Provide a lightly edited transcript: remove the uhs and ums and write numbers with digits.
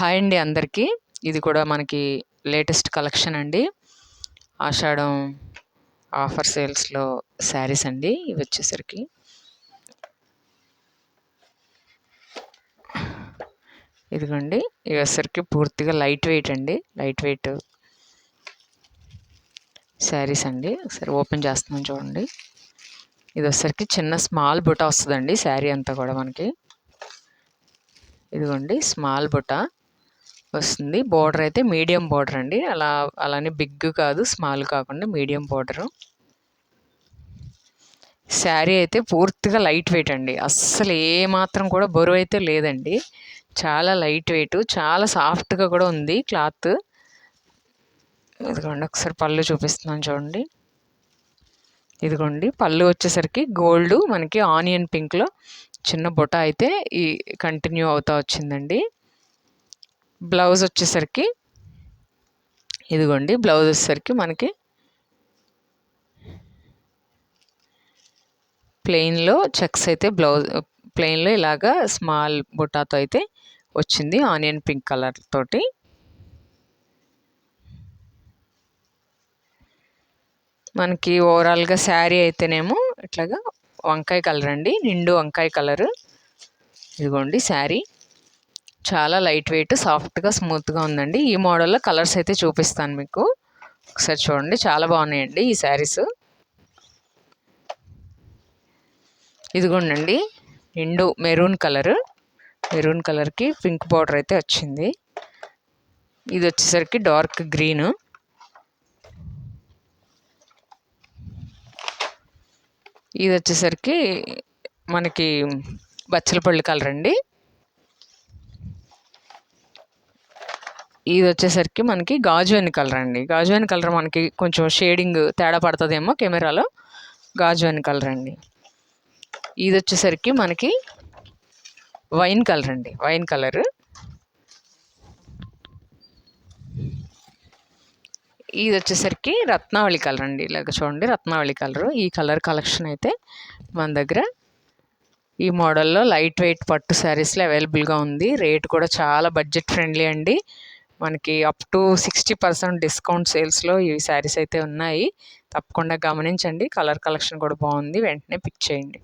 Hi అండి అందరికీ. ఇది కూడా మనకి లేటెస్ట్ కలెక్షన్ అండి. ఆషాఢం ఆఫర్ సేల్స్లో శారీస్ అండి. ఇవి వచ్చేసరికి ఇదిగోండి, ఇవి వచ్చేసరికి పూర్తిగా లైట్ వెయిట్ అండి. లైట్ వెయిట్ శారీస్ అండి. ఒకసారి ఓపెన్ చేస్తున్నాం చూడండి. ఇది వచ్చేసరికి చిన్న స్మాల్ బుట్ట వస్తుందండి శారీ అంతా కూడా మనకి. ఇదిగోండి స్మాల్ బుట్ట వస్తుంది. బోర్డర్ అయితే మీడియం బోర్డర్ అండి. అలానే బిగ్ కాదు, స్మాల్ కాకుండా మీడియం బోర్డరు. శారీ అయితే పూర్తిగా లైట్ వెయిట్ అండి. అస్సలు ఏమాత్రం కూడా బరువు అయితే లేదండి. చాలా లైట్ వెయిట్, చాలా సాఫ్ట్గా కూడా ఉంది క్లాత్. ఇదిగోండి ఒకసారి పళ్ళు చూపిస్తున్నాను చూడండి. ఇదిగోండి పళ్ళు వచ్చేసరికి గోల్డ్ మనకి ఆనియన్ పింక్లో చిన్న బుట్ట అయితే ఈ కంటిన్యూ అవుతా వచ్చిందండి. బ్లౌజ్ వచ్చేసరికి ఇదిగోండి, బ్లౌజ్ వచ్చేసరికి మనకి ప్లెయిన్లో చెక్స్ అయితే బ్లౌజ్ ప్లెయిన్లో ఇలాగా స్మాల్ బుట్టాతో అయితే వచ్చింది ఆనియన్ పింక్ కలర్ తోటి. మనకి ఓవరాల్గా శారీ అయితేనేమో ఇట్లాగా వంకాయ కలర్ అండి, నిండు వంకాయ కలరు. ఇదిగోండి శారీ చాలా లైట్ వెయిట్, సాఫ్ట్గా స్మూత్గా ఉందండి. ఈ మోడల్లో కలర్స్ అయితే చూపిస్తాను మీకు, ఒకసారి చూడండి. చాలా బాగున్నాయండి ఈ శారీస్. ఇదిగోండి నిండు మెరూన్ కలర్, మెరూన్ కలర్కి పింక్ బార్డర్ అయితే వచ్చింది. ఇది వచ్చేసరికి డార్క్ గ్రీన్. ఇది వచ్చేసరికి మనకి బచ్చలపల్లి కలర్ అండి. ఇది వచ్చేసరికి మనకి గాజువని కలర్ అండి. గాజువని కలర్ మనకి కొంచెం షేడింగ్ తేడా పడుతుందేమో కెమెరాలో. గాజువని కలర్ అండి. ఇది వచ్చేసరికి మనకి వైన్ కలర్ అండి, వైన్ కలర్. ఇది వచ్చేసరికి రత్నావళి కలర్ అండి. ఇలాగ చూడండి, రత్నావళి కలరు. ఈ కలర్ కలెక్షన్ అయితే మన దగ్గర ఈ మోడల్లో లైట్ వెయిట్ పట్టు శారీస్లో అవైలబుల్గా ఉంది. రేట్ కూడా చాలా బడ్జెట్ ఫ్రెండ్లీ అండి. మనకి అప్ టు 60% డిస్కౌంట్ సేల్స్లో ఈ శారీస్ అయితే ఉన్నాయి. తప్పకుండా గమనించండి. కలర్ కలెక్షన్ కూడా బాగుంది, వెంటనే పిక్ చేయండి.